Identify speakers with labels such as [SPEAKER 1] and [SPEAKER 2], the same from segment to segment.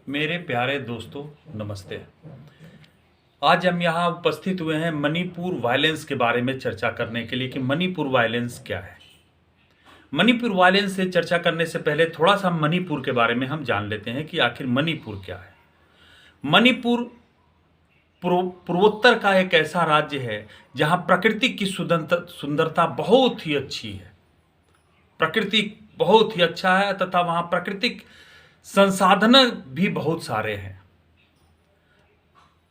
[SPEAKER 1] मेरे प्यारे दोस्तों, नमस्ते। आज हम यहाँ उपस्थित हुए हैं मणिपुर वायलेंस के बारे में चर्चा करने के लिए कि मणिपुर वायलेंस क्या है। मणिपुर वायलेंस से चर्चा करने से पहले थोड़ा सा मणिपुर के बारे में हम जान लेते हैं कि आखिर मणिपुर क्या है। मणिपुर पूर्वोत्तर का एक ऐसा राज्य है जहाँ प्रकृति की सुंदरता बहुत ही अच्छी है। प्रकृति बहुत ही अच्छा है तथा वहाँ प्राकृतिक संसाधन भी बहुत सारे हैं।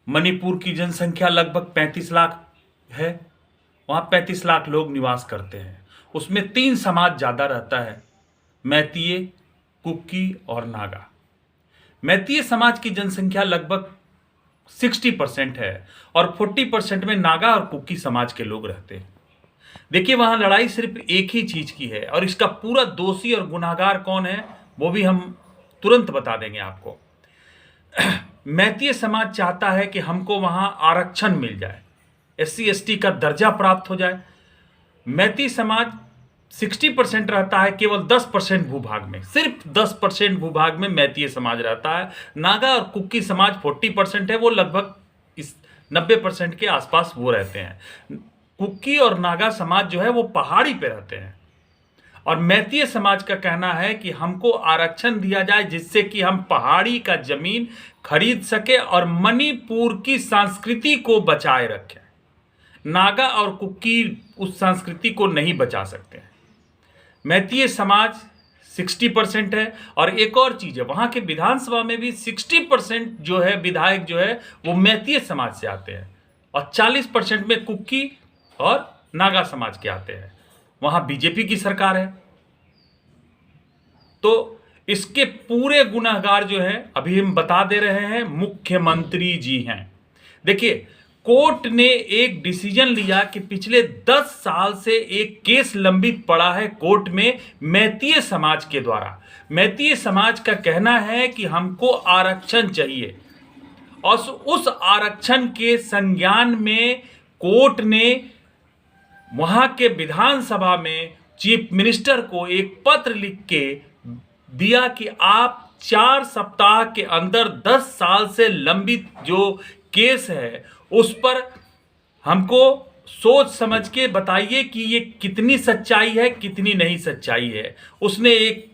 [SPEAKER 1] मणिपुर की जनसंख्या लगभग 35 लाख है। वहाँ 35 लाख लोग निवास करते हैं। उसमें 3 समाज ज़्यादा रहता है, मैतीय, कुकी और नागा। मैतीय समाज की जनसंख्या लगभग 60% है और 40% में नागा और कुकी समाज के लोग रहते हैं। देखिए, वहाँ लड़ाई सिर्फ एक ही चीज़ की है और इसका पूरा दोषी और गुनाहगार कौन है वो भी हम तुरंत बता देंगे आपको। मैतीय समाज चाहता है कि हमको वहां आरक्षण मिल जाए, SC/ST का दर्जा प्राप्त हो जाए। मैतीय समाज 60% रहता है केवल 10% भूभाग में, सिर्फ 10% भूभाग में मैतीय समाज रहता है। नागा और कुकी समाज 40% है, वो लगभग इस 90% के आसपास वो रहते हैं। कुकी और नागा समाज जो है वो पहाड़ी पे रहते हैं और मैतीय समाज का कहना है कि हमको आरक्षण दिया जाए जिससे कि हम पहाड़ी का जमीन खरीद सके और मणिपुर की संस्कृति को बचाए रखें। नागा और कुकी उस संस्कृति को नहीं बचा सकते। मैतीय समाज 60% है और एक और चीज है, वहां के विधानसभा में भी 60% जो है विधायक जो है वो मैतीय समाज से आते हैं और 40% में कुकी और नागा समाज के आते हैं। वहां बीजेपी की सरकार है। तो इसके पूरे गुनहगार जो है अभी हम बता दे रहे हैं, मुख्यमंत्री जी हैं। देखिए, कोर्ट ने एक डिसीजन लिया कि पिछले 10 साल से एक केस लंबित पड़ा है कोर्ट में मैतीय समाज के द्वारा। मैतीय समाज का कहना है कि हमको आरक्षण चाहिए और उस आरक्षण के संज्ञान में कोर्ट ने वहां के विधानसभा में चीफ मिनिस्टर को एक पत्र लिख के दिया कि आप 4 सप्ताह के अंदर 10 साल से लंबित जो केस है उस पर हमको सोच समझ के बताइए कि ये कितनी सच्चाई है, कितनी नहीं सच्चाई है। उसने एक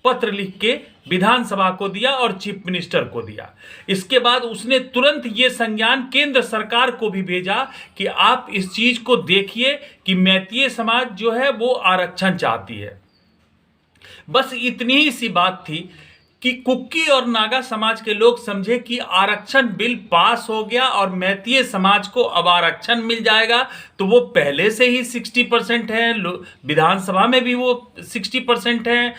[SPEAKER 1] पत्र लिख के विधानसभा को दिया और चीफ मिनिस्टर को दिया। इसके बाद उसने तुरंत ये संज्ञान केंद्र सरकार को भी भेजा कि आप इस चीज को देखिए कि मैतीय समाज जो है वो आरक्षण चाहती है। बस इतनी ही सी बात थी कि कुकी और नागा समाज के लोग समझे कि आरक्षण बिल पास हो गया और मैतीय समाज को अब आरक्षण मिल जाएगा। तो वो पहले से ही 60% है, विधानसभा में भी वो 60% है,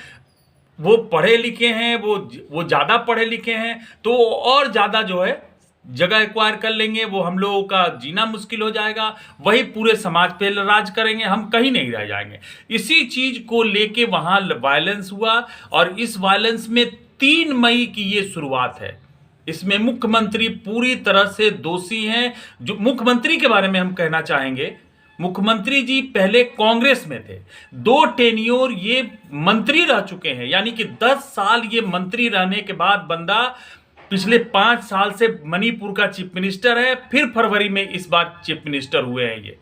[SPEAKER 1] वो पढ़े लिखे हैं, वो ज्यादा पढ़े लिखे हैं, तो और ज्यादा जो है जगह एक्वायर कर लेंगे, वो हम लोगों का जीना मुश्किल हो जाएगा, वही पूरे समाज पे राज करेंगे, हम कहीं नहीं रह जाएंगे। इसी चीज को लेके वहां वायलेंस हुआ और इस वायलेंस में 3 मई की ये शुरुआत है। इसमें मुख्यमंत्री पूरी तरह से दोषी हैं। जो मुख्यमंत्री के बारे में हम कहना चाहेंगे, मुख्यमंत्री जी पहले कांग्रेस में थे, 2 टेन्योर ये मंत्री रह चुके हैं, यानी कि 10 साल ये मंत्री रहने के बाद बंदा पिछले 5 साल से मणिपुर का चीफ मिनिस्टर है, फिर फरवरी में इस बार चीफ मिनिस्टर हुए हैं ये।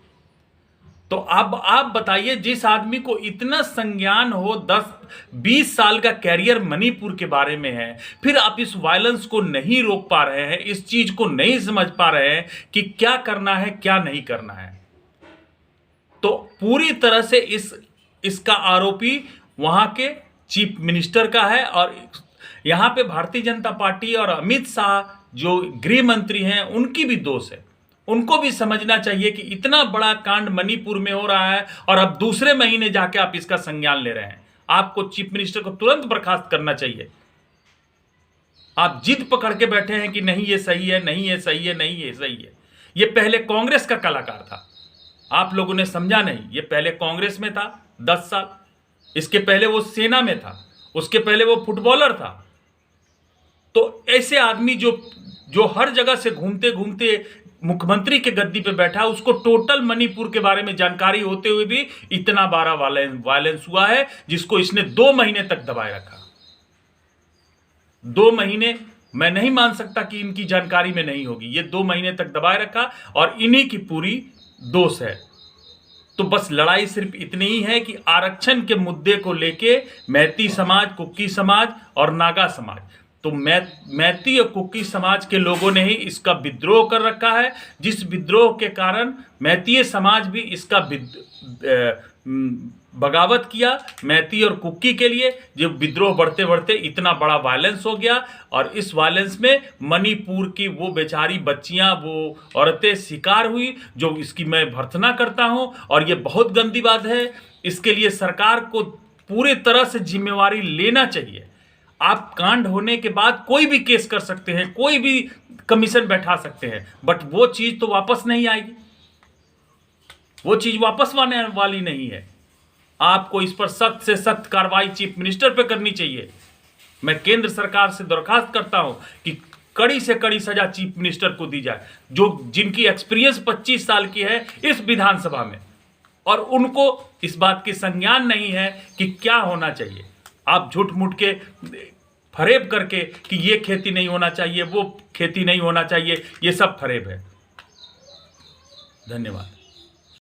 [SPEAKER 1] तो अब आप बताइए, जिस आदमी को इतना संज्ञान हो, 10-20 साल का कैरियर मणिपुर के बारे में है, फिर आप इस वायलेंस को नहीं रोक पा रहे हैं, इस चीज को नहीं समझ पा रहे हैं कि क्या करना है क्या नहीं करना है। तो पूरी तरह से इसका आरोपी वहां के चीफ मिनिस्टर का है और यहां पे भारतीय जनता पार्टी और अमित शाह जो गृह मंत्री हैं उनकी भी दोष है। उनको भी समझना चाहिए कि इतना बड़ा कांड मणिपुर में हो रहा है और अब दूसरे महीने जाके आप इसका संज्ञान ले रहे हैं। आपको चीफ मिनिस्टर को तुरंत बर्खास्त करना चाहिए। आप जिद पकड़ के बैठे हैं कि नहीं ये सही है, नहीं ये सही है, नहीं ये सही है। ये पहले कांग्रेस का कलाकार था, आप लोगों ने समझा नहीं। ये पहले कांग्रेस में था 10 साल, इसके पहले वो सेना में था, उसके पहले वो फुटबॉलर था। तो ऐसे आदमी जो हर जगह से घूमते घूमते मुख्यमंत्री के गद्दी पे बैठा, उसको टोटल मणिपुर के बारे में जानकारी होते हुए भी इतना बड़ा वायलेंस हुआ है जिसको इसने 2 महीने तक दबाए रखा। 2 महीने मैं नहीं मान सकता कि इनकी जानकारी में नहीं होगी। ये 2 महीने तक दबाए रखा और इन्हीं की पूरी दोष है। तो बस लड़ाई सिर्फ इतनी ही है कि आरक्षण के मुद्दे को लेके मैती समाज, कुकी समाज और नागा समाज, तो मैती और कुकी समाज के लोगों ने ही इसका विद्रोह कर रखा है, जिस विद्रोह के कारण मैती समाज भी इसका बगावत किया। मैती और कुकी के लिए जो विद्रोह बढ़ते बढ़ते इतना बड़ा वायलेंस हो गया, और इस वायलेंस में मणिपुर की वो बेचारी बच्चियां, वो औरतें शिकार हुई, जो इसकी मैं भर्त्सना करता हूं। और ये बहुत गंदी बात है। इसके लिए सरकार को पूरी तरह से जिम्मेवारी लेना चाहिए। आप कांड होने के बाद कोई भी केस कर सकते हैं, कोई भी कमीशन बैठा सकते हैं, बट वो चीज तो वापस नहीं आएगी, वो चीज वापस आने वाली नहीं है। आपको इस पर सख्त से सख्त कार्रवाई चीफ मिनिस्टर पे करनी चाहिए। मैं केंद्र सरकार से दरखास्त करता हूं कि कड़ी से कड़ी सजा चीफ मिनिस्टर को दी जाए, जो जिनकी एक्सपीरियंस 25 साल की है इस विधानसभा में, और उनको इस बात की संज्ञान नहीं है कि क्या होना चाहिए। आप झूठ मूठ के फरेब करके कि ये खेती नहीं होना चाहिए, वो खेती नहीं होना चाहिए, ये सब फरेब है। धन्यवाद।